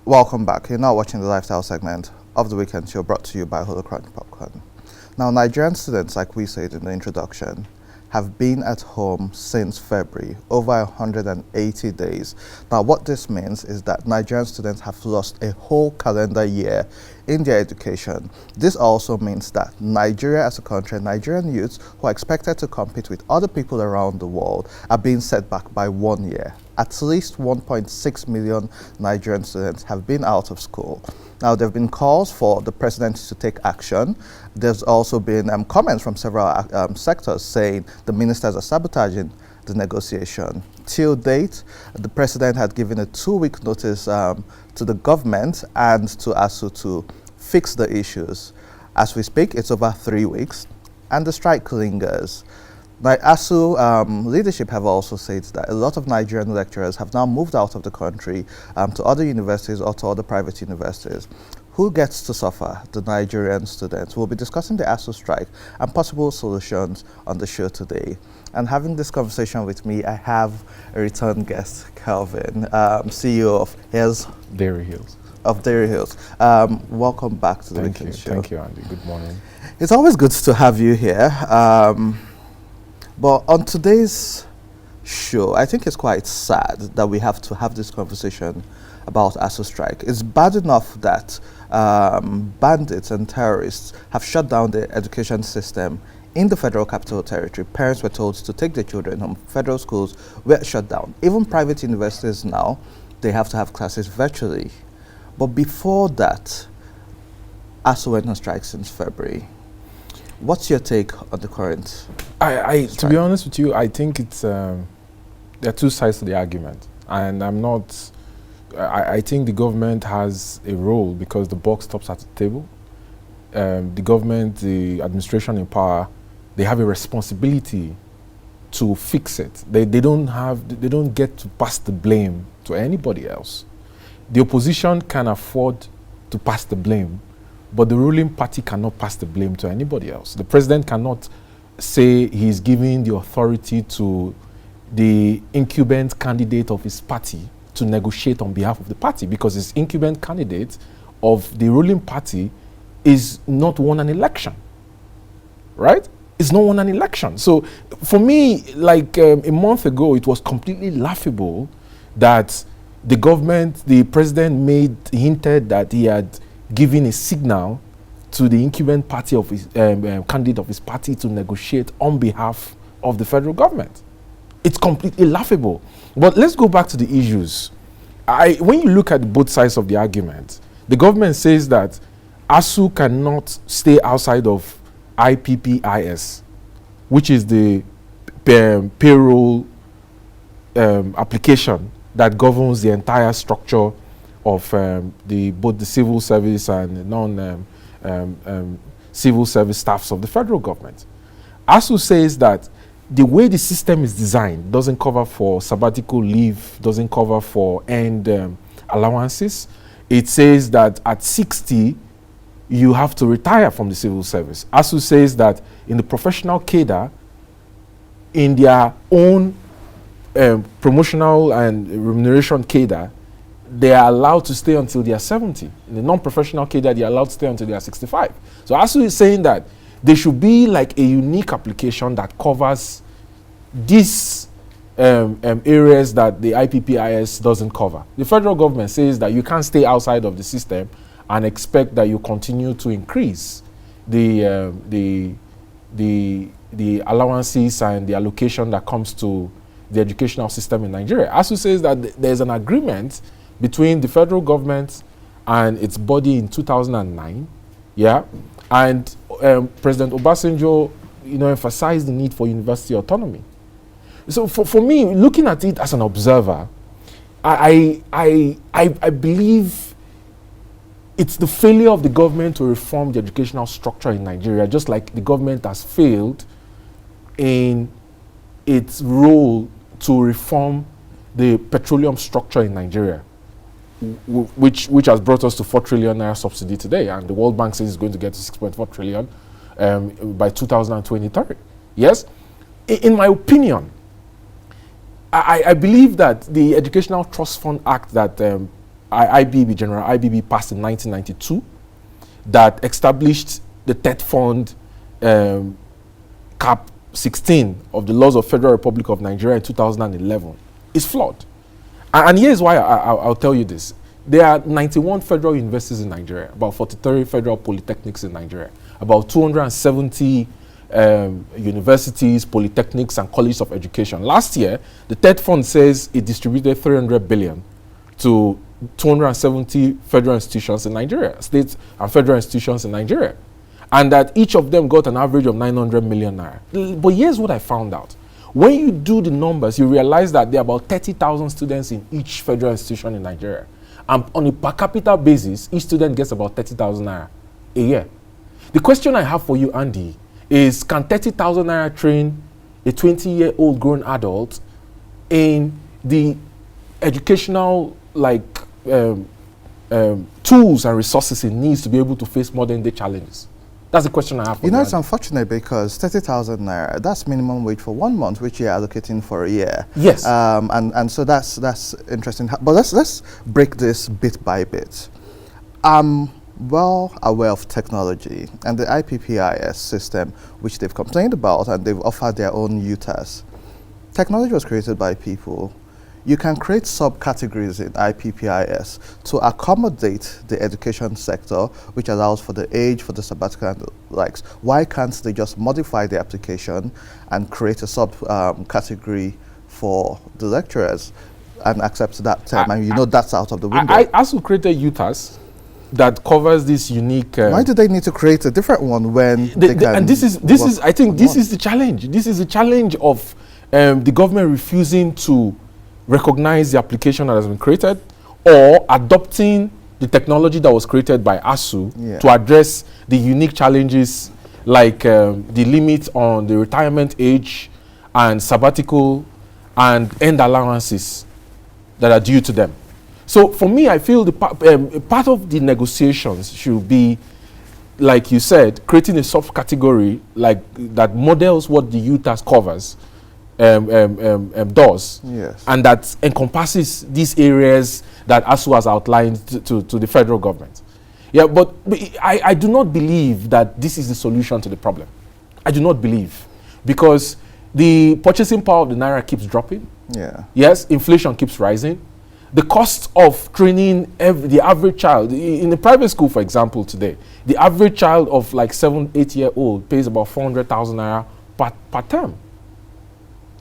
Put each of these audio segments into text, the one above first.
Welcome back. You're now watching the lifestyle segment of the weekend show brought to you by Holocron Popcorn. Now, Nigerian students, like we said in the introduction, have been at home since February, over 180 days. Now, what this means is that Nigerian students have lost a whole calendar year in their education. This also means that Nigeria as a country, Nigerian youths who are expected to compete with other people around the world are being set back by 1 year. At least 1.6 million Nigerian students have been out of school. Now, there have been calls for the president to take action. There's also been comments from several sectors saying the ministers are sabotaging the negotiation. Till date, the president had given a 2-week notice to the government and to Assu to fix the issues. As we speak, it's over 3 weeks, and the strike lingers. Now, Assu leadership have also said that a lot of Nigerian lecturers have now moved out of the country to other universities or to other private universities. Who gets to suffer? The Nigerian students. We'll be discussing the Assu strike and possible solutions on the show today. And having this conversation with me, I have a return guest, Calvin, CEO of Dairy Hills. Of Dairy Hills. Welcome back to the Weekend Show. Thank you, Andy. Good morning. It's always good to have you here. But on today's show, I think it's quite sad that we have to have this conversation about Assu strike. It's bad enough that bandits and terrorists have shut down the education system in the Federal Capital Territory. Parents were told to take their children home. Federal schools were shut down. Even private universities now, they have to have classes virtually. But before that, Assu went on strike since February. What's your take on the current to be honest with you, I think it's there are two sides to the argument, and I'm not. I think the government has a role because the buck stops at the table. The government, the administration in power, they have a responsibility to fix it. They don't get to pass the blame to anybody else. The opposition can afford to pass the blame, but the ruling party cannot pass the blame to anybody else. The president cannot say he's giving the authority to the incumbent candidate of his party to negotiate on behalf of the party, because his incumbent candidate of the ruling party is not won an election, right? It's not won an election. So for me, like a month ago, it was completely laughable that the government, the president hinted that he had given a signal to the incumbent party of his candidate of his party to negotiate on behalf of the federal government. It's completely laughable. But let's go back to the issues. When you look at both sides of the argument, the government says that Assu cannot stay outside of IPPIS, which is the payroll application that governs the entire structure of both the civil service and non-civil service staffs of the federal government. Assu says that the way the system is designed doesn't cover for sabbatical leave, doesn't cover for end allowances. It says that at 60, you have to retire from the civil service. Assu says that in the professional cadre, in their own promotional and remuneration cadre, they are allowed to stay until they are 70. In the non-professional cadre, they are allowed to stay until they are 65. So Assu is saying that there should be like a unique application that covers these areas that the IPPIS doesn't cover. The federal government says that you can't stay outside of the system and expect that you continue to increase the allowances and the allocation that comes to the educational system in Nigeria. Assu says that there's an agreement between the federal government and its body in 2009, and President Obasanjo, emphasized the need for university autonomy. So for me, looking at it as an observer, I believe it's the failure of the government to reform the educational structure in Nigeria, just like the government has failed in its role to reform the petroleum structure in Nigeria, which has brought us to 4 trillion naira subsidy today, and the World Bank says it's going to get to 6.4 trillion by 2023. Yes, in my opinion, I believe that the Educational Trust Fund Act that IBB, General IBB, passed in 1992 that established the TET Fund Cap 16 of the laws of Federal Republic of Nigeria in 2011 is flawed. And here's why I'll tell you this. There are 91 federal universities in Nigeria, about 43 federal polytechnics in Nigeria, about 270 universities, polytechnics, and colleges of education. Last year, the TED Fund says it distributed 300 billion to 270 federal institutions in Nigeria, states and federal institutions in Nigeria, and that each of them got an average of 900 million naira. But here's what I found out. When you do the numbers, you realize that there are about 30,000 students in each federal institution in Nigeria. And on a per capita basis, each student gets about 30,000 naira a year. The question I have for you, Andy, is can 30,000 naira train a 20-year-old grown adult in the educational tools and resources it needs to be able to face modern day challenges? That's the question I have for you. You know, it's unfortunate because 30,000 naira, that's minimum wage for 1 month, which you're allocating for a year. Yes. And so that's interesting. But let's break this bit by bit. I'm well aware of technology and the IPPIS system, which they've complained about, and they've offered their own UTAS. Technology was created by people. You can create subcategories in IPPIS to accommodate the education sector, which allows for the age, for the sabbatical and the likes. Why can't they just modify the application and create a subcategory for the lecturers and accept that term? And you know that's out of the window. I also created UTAS that covers this unique. Why do they need to create a different one when they can? And this is I think this is the challenge. This is the challenge of the government refusing to recognize the application that has been created, or adopting the technology that was created by Assu to address the unique challenges like the limit on the retirement age and sabbatical and end allowances that are due to them. So for me, I feel the part of the negotiations should be, like you said, creating a subcategory like that models what the UTAS covers does, and that encompasses these areas that ASU has outlined to the federal government. Yeah, but I do not believe that this is the solution to the problem. I do not believe, because the purchasing power of the naira keeps dropping. Yes, inflation keeps rising. The cost of training the average child in the private school, for example, today, the average child of like 7-8-year-old pays about 400,000 naira per term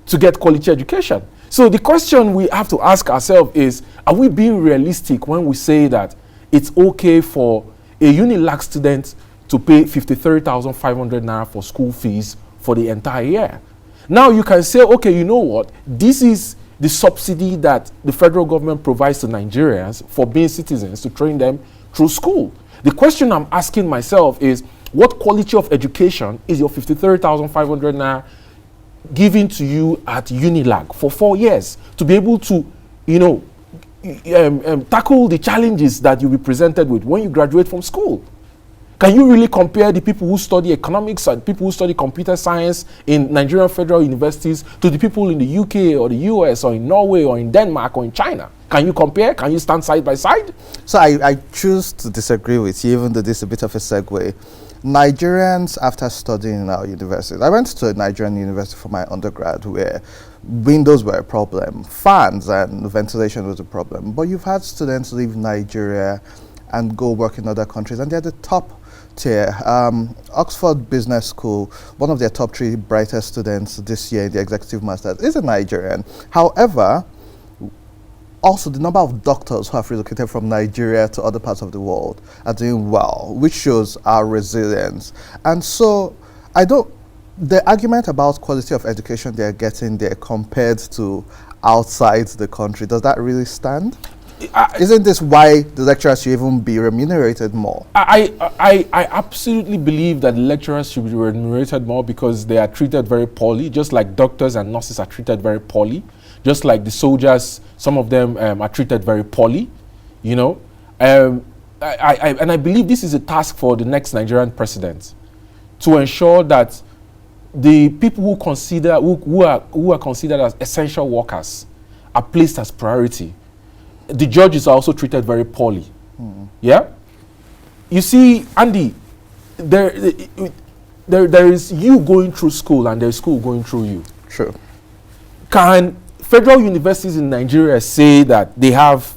to get quality education. So the question we have to ask ourselves is, are we being realistic when we say that it's okay for a UNILAG student to pay 53,500 naira for school fees for the entire year? Now you can say, okay, you know what? This is the subsidy that the federal government provides to Nigerians for being citizens to train them through school. The question I'm asking myself is, what quality of education is your 53,500 naira given to you at UNILAG for 4 years to be able to, tackle the challenges that you'll be presented with when you graduate from school? Can you really compare the people who study economics and people who study computer science in Nigerian federal universities to the people in the UK or the US or in Norway or in Denmark or in China? Can you compare? Can you stand side by side? So I choose to disagree with you, even though this is a bit of a segue. Nigerians, after studying in our universities, I went to a Nigerian university for my undergrad where windows were a problem, fans and ventilation was a problem. But you've had students leave Nigeria and go work in other countries, and they're the top tier. Oxford Business School, one of their top 3 brightest students this year in the executive masters is a Nigerian. However, also the number of doctors who have relocated from Nigeria to other parts of the world are doing well, which shows our resilience. And so the argument about quality of education they're getting there compared to outside the country, does that really stand? Isn't this why the lecturers should even be remunerated more? I absolutely believe that lecturers should be remunerated more because they are treated very poorly, just like doctors and nurses are treated very poorly, just like the soldiers, some of them are treated very poorly, and I believe this is a task for the next Nigerian president, to ensure that the people who are considered as essential workers are placed as priority. the judges are also treated very poorly. Yeah? You see, Andy, there is you going through school and there's school going through you. True. Can federal universities in Nigeria say that they have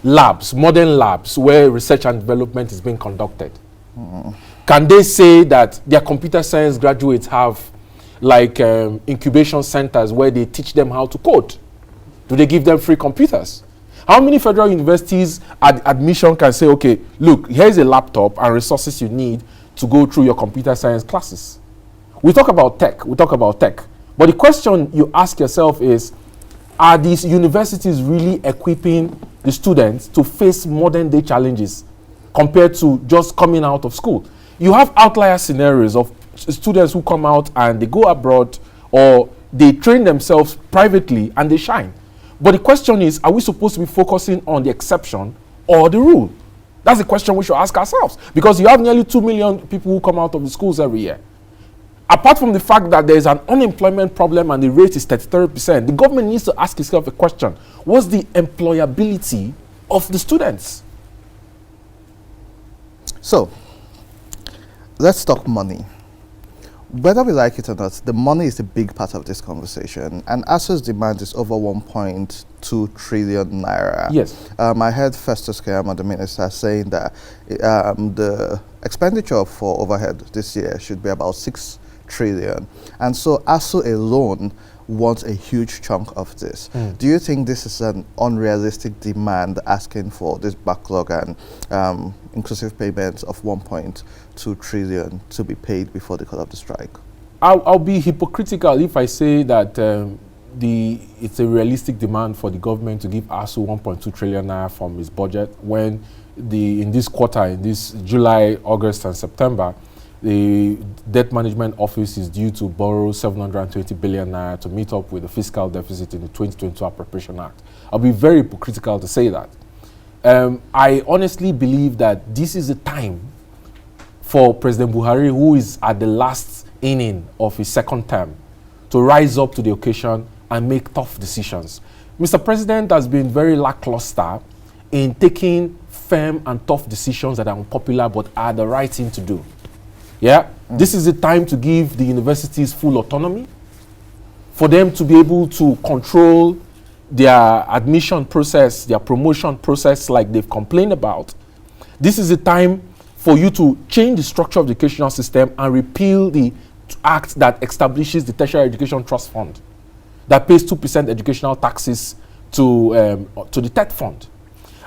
labs, modern labs, where research and development is being conducted? Can they say that their computer science graduates have like incubation centers where they teach them how to code? Do they give them free computers? How many federal universities at admission can say, okay, look, here's a laptop and resources you need to go through your computer science classes? We talk about tech, but the question you ask yourself is, are these universities really equipping the students to face modern day challenges compared to just coming out of school? You have outlier scenarios of students who come out and they go abroad or they train themselves privately and they shine. But the question is, are we supposed to be focusing on the exception or the rule? That's the question we should ask ourselves. Because you have nearly 2 million people who come out of the schools every year. Apart from the fact that there is an unemployment problem and the rate is 33%, the government needs to ask itself a question. What's the employability of the students? So, let's talk money. Whether we like it or not, the money is a big part of this conversation. And ASU's demand is over 1.2 trillion naira. Yes. I heard Festus Keyamo, the minister, saying that the expenditure for overhead this year should be about 6 trillion. And so ASU alone wants a huge chunk of this. Do you think this is an unrealistic demand, asking for this backlog and inclusive payments of 1.2 trillion to be paid before the call of the strike? I'll be hypocritical if I say that it's a realistic demand for the government to give ASU 1.2 trillion naira from its budget when in this quarter, in this July, August and September, the Debt Management Office is due to borrow 720 billion naira to meet up with the fiscal deficit in the 2022 Appropriation Act. I'll be very hypocritical to say that. I honestly believe that this is the time for President Buhari, who is at the last inning of his second term, to rise up to the occasion and make tough decisions. Mr. President has been very lackluster in taking firm and tough decisions that are unpopular but are the right thing to do. Yeah, this is the time to give the universities full autonomy, for them to be able to control their admission process, their promotion process like they've complained about. This is the time for you to change the structure of the educational system and repeal the act that establishes the Tertiary Education Trust Fund that pays 2% educational taxes to the TET fund.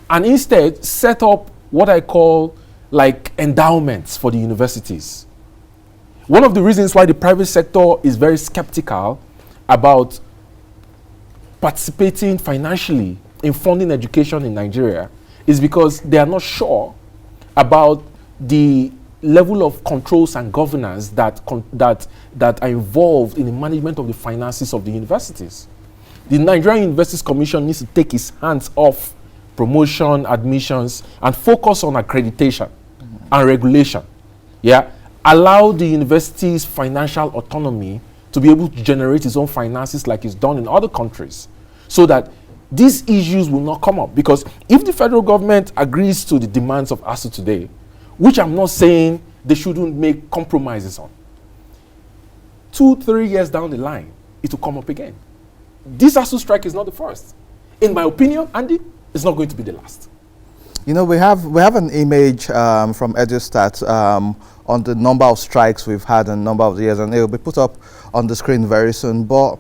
And instead set up what I call like endowments for the universities. One of the reasons why the private sector is very skeptical about participating financially in funding education in Nigeria is because they are not sure about the level of controls and governance that are involved in the management of the finances of the universities. The Nigerian Universities Commission needs to take its hands off promotion, admissions, and focus on accreditation and regulation. Yeah, allow the university's financial autonomy to be able to generate its own finances like it's done in other countries, so that these issues will not come up. Because if the federal government agrees to the demands of ASU today, which I'm not saying they shouldn't make compromises on, 2-3 years down the line, it will come up again. This Assu strike is not the first. In my opinion, Andy, it's not going to be the last. You know, we have an image from EduStat on the number of strikes we've had and number of years, and it will be put up on the screen very soon. But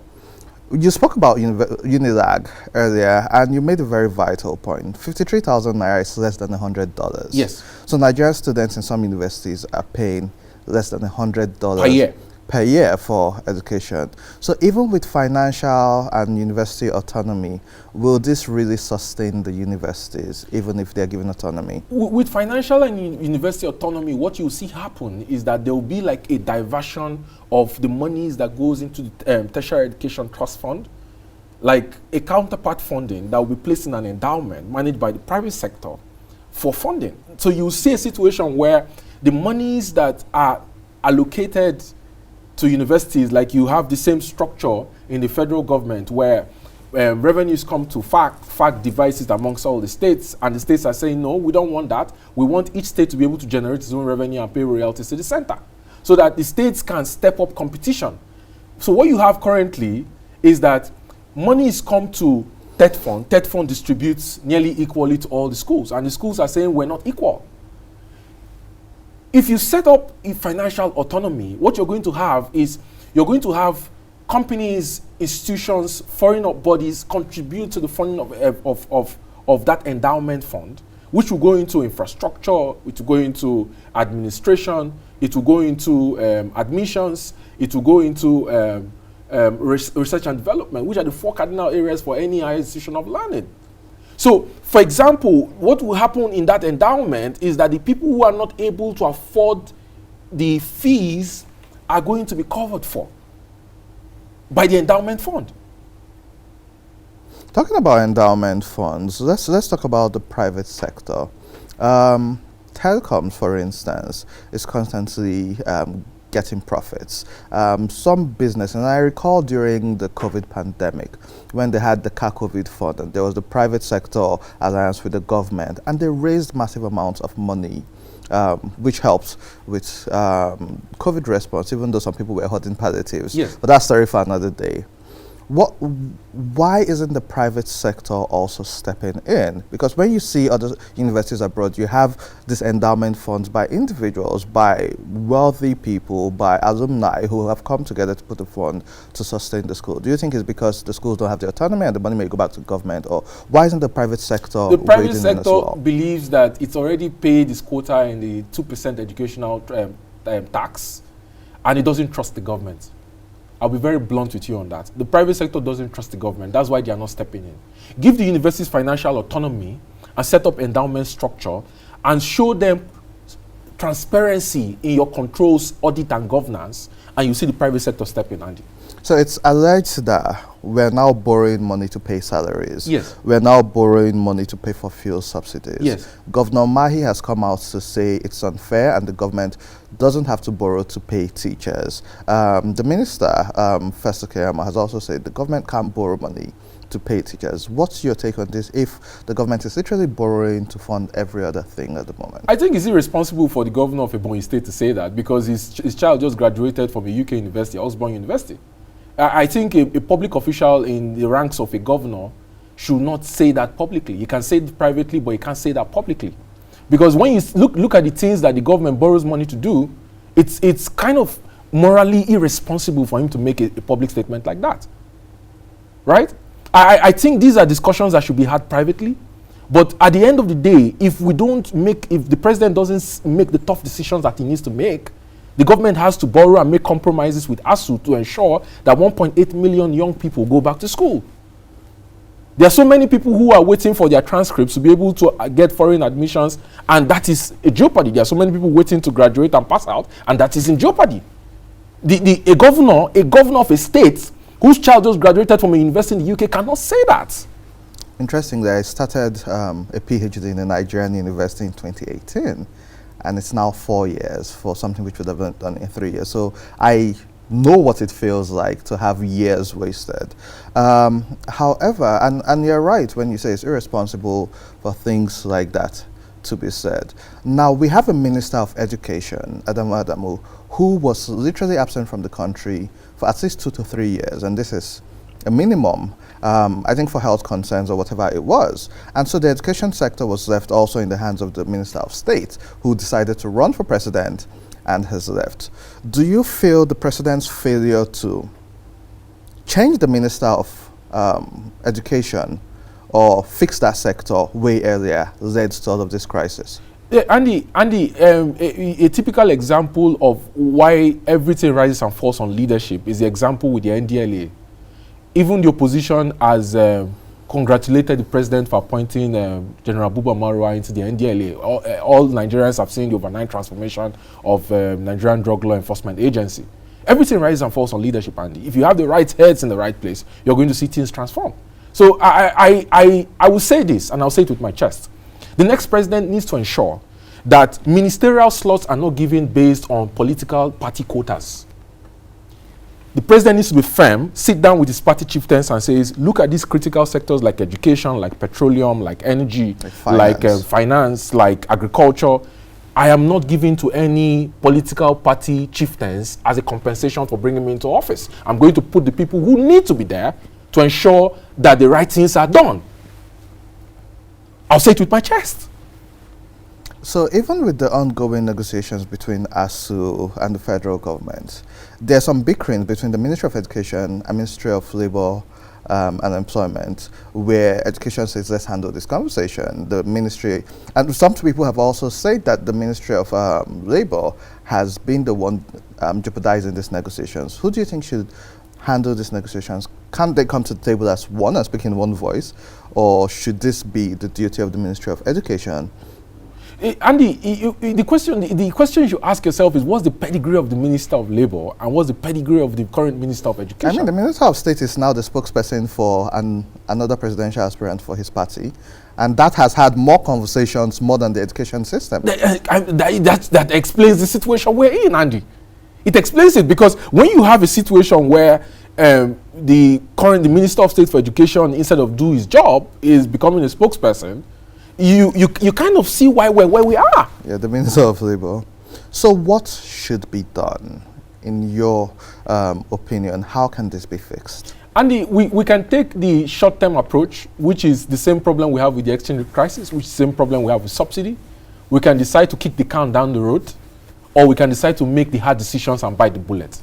you spoke about Unilag earlier, and you made a very vital point. 53,000 naira is less than $100. Yes. So Nigerian students in some universities are paying less than $100 per year for education. So even with financial and university autonomy, will this really sustain the universities, even if they're given autonomy? With financial and university autonomy, what you see happen is that there will be like a diversion of the monies that goes into the Tertiary Education Trust Fund, like a counterpart funding that will be placed in an endowment managed by the private sector for funding. So you see a situation where the monies that are allocated to universities, like you have the same structure in the federal government where revenues come to fact devices amongst all the states, and the states are saying, no, we don't want that. We want each state to be able to generate its own revenue and pay royalties to the center, so that the states can step up competition. So what you have currently is that money is come to TED Fund. TED Fund distributes nearly equally to all the schools, and the schools are saying we're not equal. If you set up a financial autonomy, what you're going to have is you're going to have companies, institutions, foreign bodies contribute to the funding of that endowment fund, which will go into infrastructure, it will go into administration, it will go into admissions, it will go into research and development, which are the 4 cardinal areas for any higher institution of learning. So, for example, what will happen in that endowment is that the people who are not able to afford the fees are going to be covered for by the endowment fund. Talking about endowment funds, let's talk about the private sector. Telecoms, for instance, is constantly getting profits. Some business, and I recall during the COVID pandemic, when they had the COVID fund, and there was the private sector alliance with the government, and they raised massive amounts of money, which helped with COVID response, even though some people were holding palliatives. Yes. But that's story for another day. Why isn't the private sector also stepping in? Because when you see other universities abroad, you have these endowment funds by individuals, by wealthy people, by alumni who have come together to put a fund to sustain the school. Do you think it's because the schools don't have the autonomy and the money may go back to government? Or why isn't the private sector The private wading in as sector well? believes that it's already paid its quota in the 2% educational tax, and it doesn't trust the government. I'll be very blunt with you on that. The private sector doesn't trust the government. That's why they are not stepping in. Give the universities financial autonomy and set up endowment structure and show them transparency in your controls, audit, and governance, and you see the private sector step in, Andy. So it's alleged that we're now borrowing money to pay salaries. Yes. We're now borrowing money to pay for fuel subsidies. Yes. Governor Mahi has come out to say it's unfair and the government doesn't have to borrow to pay teachers. The minister, Festus Keyamo, has also said the government can't borrow money to pay teachers. What's your take on this if the government is literally borrowing to fund every other thing at the moment? I think it's irresponsible for the governor of Ebonyi State to say that because his child just graduated from a UK university, Osborne University. I think a public official in the ranks of a governor should not say that publicly. You can say it privately, but you can't say that publicly. Because when you look at the things that the government borrows money to do, it's kind of morally irresponsible for him to make a public statement like that. Right? I think these are discussions that should be had privately. But at the end of the day, if the president doesn't make the tough decisions that he needs to make, the government has to borrow and make compromises with ASU to ensure that 1.8 million young people go back to school. There are so many people who are waiting for their transcripts to be able to get foreign admissions, and that is a jeopardy. There are so many people waiting to graduate and pass out, and that is in jeopardy. A governor of a state whose child just graduated from a university in the UK cannot say that. Interestingly, I started a PhD in a Nigerian university in 2018. And it's now 4 years for something which would have been done in 3 years. So I know what it feels like to have years wasted. However, and you're right when you say it's irresponsible for things like that to be said. Now, we have a Minister of Education, Adamu, who was literally absent from the country for at least 2 to 3 years, and this is a minimum, I think, for health concerns or whatever it was. And so the education sector was left also in the hands of the Minister of State, who decided to run for president and has left. Do you feel the president's failure to change the Minister of Education or fix that sector way earlier led to all of this crisis? Yeah, Andy, a typical example of why everything rises and falls on leadership is the example with the NDLA. Even the opposition has congratulated the president for appointing General Buba Marwa into the NDLA. All Nigerians have seen the overnight transformation of Nigerian Drug Law Enforcement Agency. Everything rises and falls on leadership, Andy. If you have the right heads in the right place, you're going to see things transform. So I will say this, and I'll say it with my chest. The next president needs to ensure that ministerial slots are not given based on political party quotas. The president needs to be firm, sit down with his party chieftains and says, look at these critical sectors like education, like petroleum, like energy, like finance, like agriculture. I am not giving to any political party chieftains as a compensation for bringing me into office. I'm going to put the people who need to be there to ensure that the right things are done. I'll say it with my chest. So even with the ongoing negotiations between ASU and the federal government, there's some bickering between the Ministry of Education and Ministry of Labour and Employment, where education says, let's handle this conversation. The ministry, and some people have also said that the Ministry of Labour has been the one jeopardizing these negotiations. Who do you think should handle these negotiations? Can't they come to the table as one and speak in one voice? Or should this be the duty of the Ministry of Education? Andy, the question you ask yourself is, what's the pedigree of the Minister of Labour and what's the pedigree of the current Minister of Education? I mean, the Minister of State is now the spokesperson for another presidential aspirant for his party, and that has had more conversations more than the education system. That explains the situation we're in, Andy. It explains it, because when you have a situation where the Minister of State for Education, instead of do his job, is becoming a spokesperson, you kind of see why we're where we are. Yeah, the Minister of Labour. So what should be done, in your opinion? How can this be fixed? Andy, we can take the short-term approach, which is the same problem we have with the exchange rate crisis, which is the same problem we have with subsidy. We can decide to kick the can down the road, or we can decide to make the hard decisions and bite the bullet.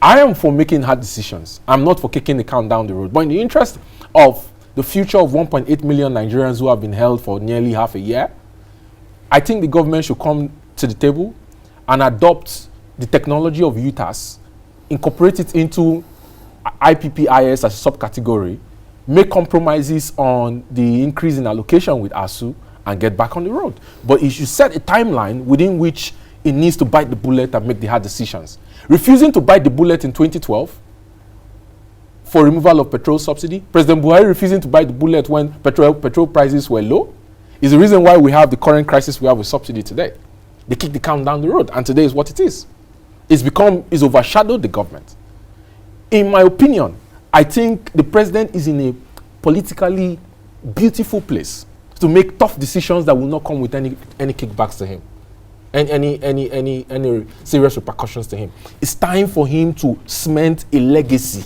I am for making hard decisions. I'm not for kicking the can down the road. But in the interest of the future of 1.8 million Nigerians who have been held for nearly half a year, I think the government should come to the table and adopt the technology of UTAS, incorporate it into IPPIS as a subcategory, make compromises on the increase in allocation with ASU, and get back on the road. But it should set a timeline within which it needs to bite the bullet and make the hard decisions. Refusing to bite the bullet in 2012 for removal of petrol subsidy, President Buhari refusing to bite the bullet when petrol prices were low, is the reason why we have the current crisis we have with subsidy today. They kick the can down the road, and today is what it is. It's overshadowed the government. In my opinion, I think the president is in a politically beautiful place to make tough decisions that will not come with any kickbacks to him, and any serious repercussions to him. It's time for him to cement a legacy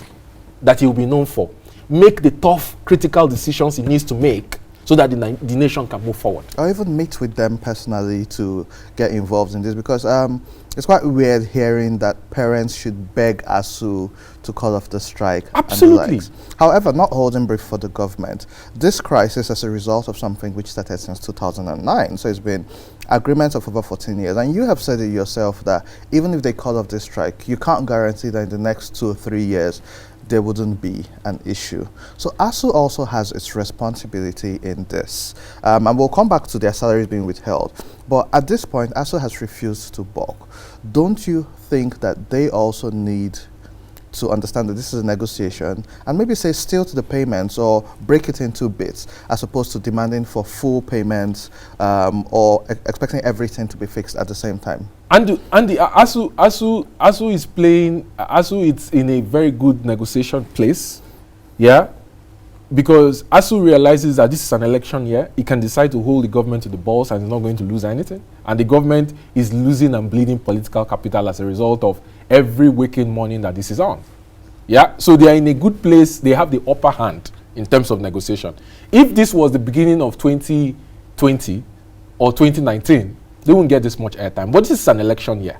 that he will be known for. Make the tough, critical decisions he needs to make so that the nation can move forward. Or even meet with them personally to get involved in this, because it's quite weird hearing that parents should beg ASU to call off the strike. Absolutely. And the likes. However, not holding brief for the government. This crisis is a result of something which started since 2009. So it's been agreements of over 14 years. And you have said it yourself that even if they call off this strike, you can't guarantee that in the next 2 or 3 years, there wouldn't be an issue. So ASU also has its responsibility in this. And we'll come back to their salaries being withheld. But at this point, ASU has refused to balk. Don't you think that they also need to understand that this is a negotiation and maybe say still to the payments or break it into bits, as opposed to demanding for full payments or expecting everything to be fixed at the same time? And ASU is playing. ASU is in a very good negotiation place, yeah, because ASU realizes that this is an election year. It can decide to hold the government to the balls and is not going to lose anything. And the government is losing and bleeding political capital as a result of every waking morning that this is on. Yeah, so they are in a good place. They have the upper hand in terms of negotiation. If this was the beginning of 2020 or 2019, they won't get this much airtime. But this is an election year.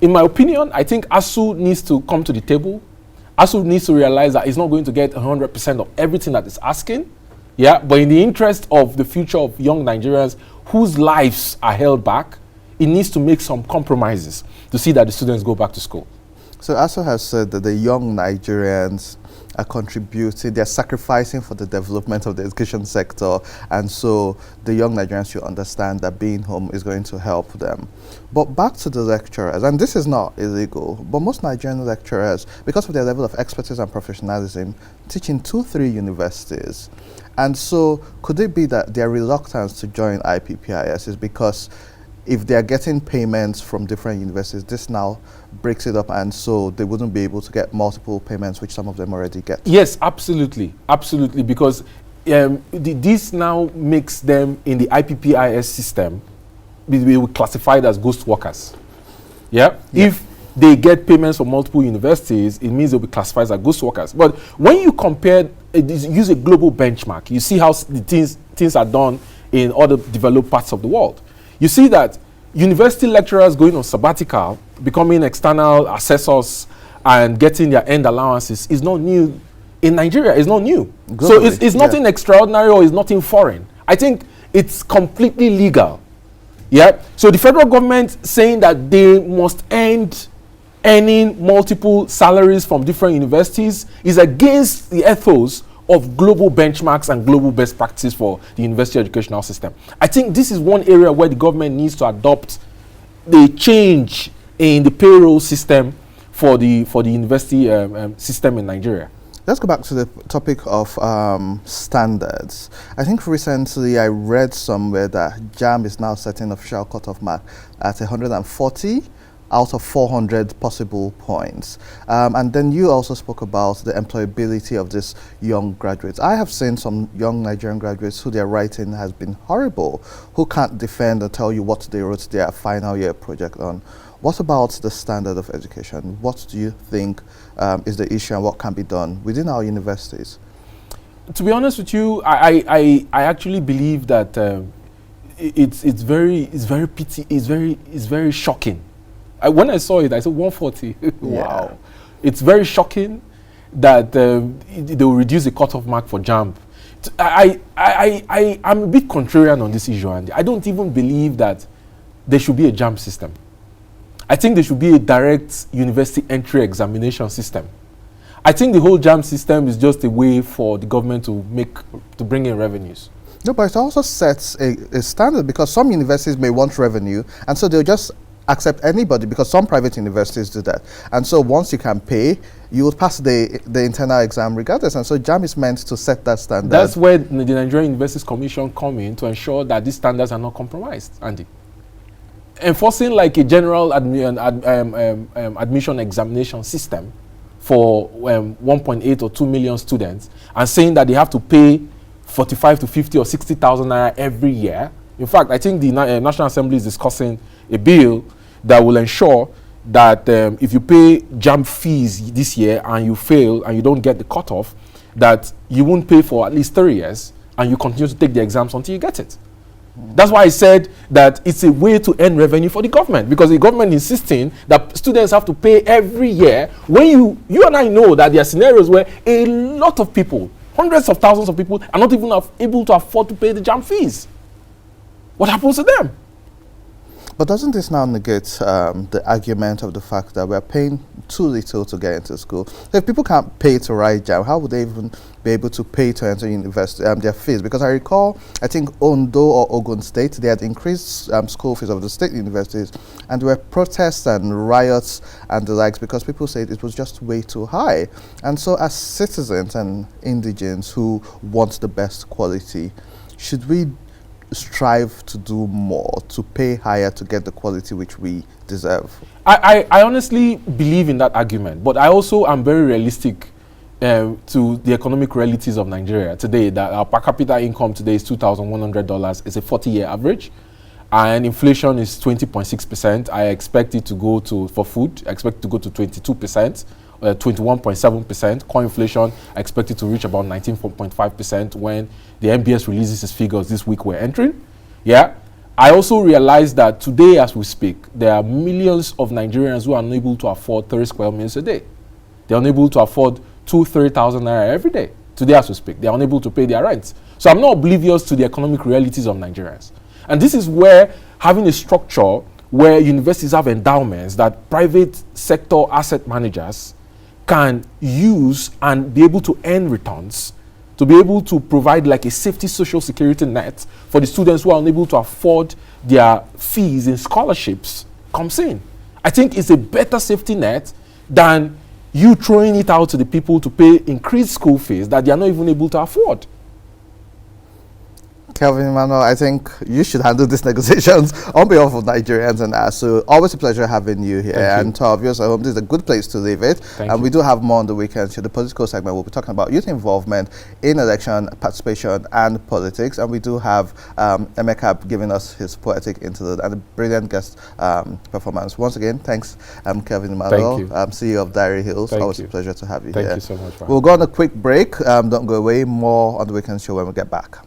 In my opinion, I think ASU needs to come to the table. ASU needs to realize that it's not going to get 100% of everything that it's asking. Yeah, but in the interest of the future of young Nigerians whose lives are held back, it needs to make some compromises to see that the students go back to school. So ASU has said that the young Nigerians are contributing, they're sacrificing for the development of the education sector, and so the young Nigerians should understand that being home is going to help them. But back to the lecturers, and this is not illegal, but most Nigerian lecturers, because of their level of expertise and professionalism, teach in 2-3 universities. And so could it be that their reluctance to join IPPIS is because if they are getting payments from different universities, this now breaks it up, and so they wouldn't be able to get multiple payments, which some of them already get. Yes, absolutely, absolutely, because this now makes them in the IPPIS system be classified as ghost workers. Yeah? If they get payments from multiple universities, it means they'll be classified as ghost workers. But when you compare, use a global benchmark, you see how the things are done in other developed parts of the world. You see that university lecturers going on sabbatical, becoming external assessors, and getting their end allowances is not new. In Nigeria, it's not new. Globally, so it's nothing extraordinary or it's nothing foreign. I think it's completely legal. Yeah. So the federal government saying that they must end earning multiple salaries from different universities is against the ethos of global benchmarks and global best practices for the university educational system. I think this is one area where the government needs to adopt the change in the payroll system for the university system in Nigeria. Let's go back to the topic of standards. I think recently I read somewhere that JAMB is now setting official cutoff mark at 140 out of 400 possible points. And then you also spoke about the employability of these young graduates. I have seen some young Nigerian graduates who their writing has been horrible, who can't defend or tell you what they wrote their final year project on. What about the standard of education? What do you think is the issue and what can be done within our universities? To be honest with you, I actually believe that it's very shocking. When I saw it, I said 140. Wow, it's very shocking that they will reduce the cutoff mark for JAMB. I'm a bit contrarian on this issue, and I don't even believe that there should be a JAMB system. I think there should be a direct university entry examination system. I think the whole JAMB system is just a way for the government to bring in revenues. No, but it also sets a standard, because some universities may want revenue, and so they'll just accept anybody, because some private universities do that. And so once you can pay, you will pass the internal exam regardless. And so JAMB is meant to set that standard. That's where the Nigerian Universities Commission come in to ensure that these standards are not compromised, Andy. Enforcing like a general admission examination system for 1.8 or 2 million students, and saying that they have to pay 45 to 50 or 60,000 naira every year. In fact, I think the National Assembly is discussing a bill that will ensure that if you pay JAMB fees this year and you fail and you don't get the cutoff, that you won't pay for at least 3 years and you continue to take the exams until you get it. That's why I said that it's a way to earn revenue for the government, because the government insisting that students have to pay every year, when you and I know that there are scenarios where a lot of people, hundreds of thousands of people, are not even able to afford to pay the JAMB fees. What happens to them? But doesn't this now negate the argument of the fact that we're paying too little to get into school? So if people can't pay to write JAMB, how would they even be able to pay to enter university, their fees? Because I recall, I think Ondo or Ogun State, they had increased school fees of the state universities, and there were protests and riots and the likes because people said it was just way too high. And so as citizens and indigents who want the best quality, should we strive to do more, to pay higher to get the quality which we deserve? I honestly believe in that argument, but I also am very realistic to the economic realities of Nigeria today, that our per capita income today is $2,100. It's a 40-year average, and inflation is 20.6%. I expect it to go to, for food, I expect it to go to 22%. 21.7%. Core inflation, I expect it to reach about 19.5% when the MBS releases its figures this week we're entering. Yeah. I also realize that today, as we speak, there are millions of Nigerians who are unable to afford 30 square meals a day. They're unable to afford 30,000 naira every day. Today, as we speak, they're unable to pay their rents. So I'm not oblivious to the economic realities of Nigerians. And this is where having a structure where universities have endowments that private sector asset managers can use and be able to earn returns, to be able to provide like a safety social security net for the students who are unable to afford their fees in scholarships, comes in. I think it's a better safety net than you throwing it out to the people to pay increased school fees that they are not even able to afford. Kelvin Emmanuel, I think you should handle these negotiations on behalf of Nigerians and ASU. Always a pleasure having you here. Thank And to our viewers at home, this is a good place to leave it. Thank and you. we do have more on the weekend. So the political segment, we'll be talking about youth involvement in election participation and politics. And we do have Emeka giving us his poetic interlude and a brilliant guest performance. Once again, thanks, Kelvin Emmanuel, CEO of Diary Hills. Always a pleasure to have you here. Thank you so much. We'll go on a quick break. Don't go away. More on the weekend show when we get back.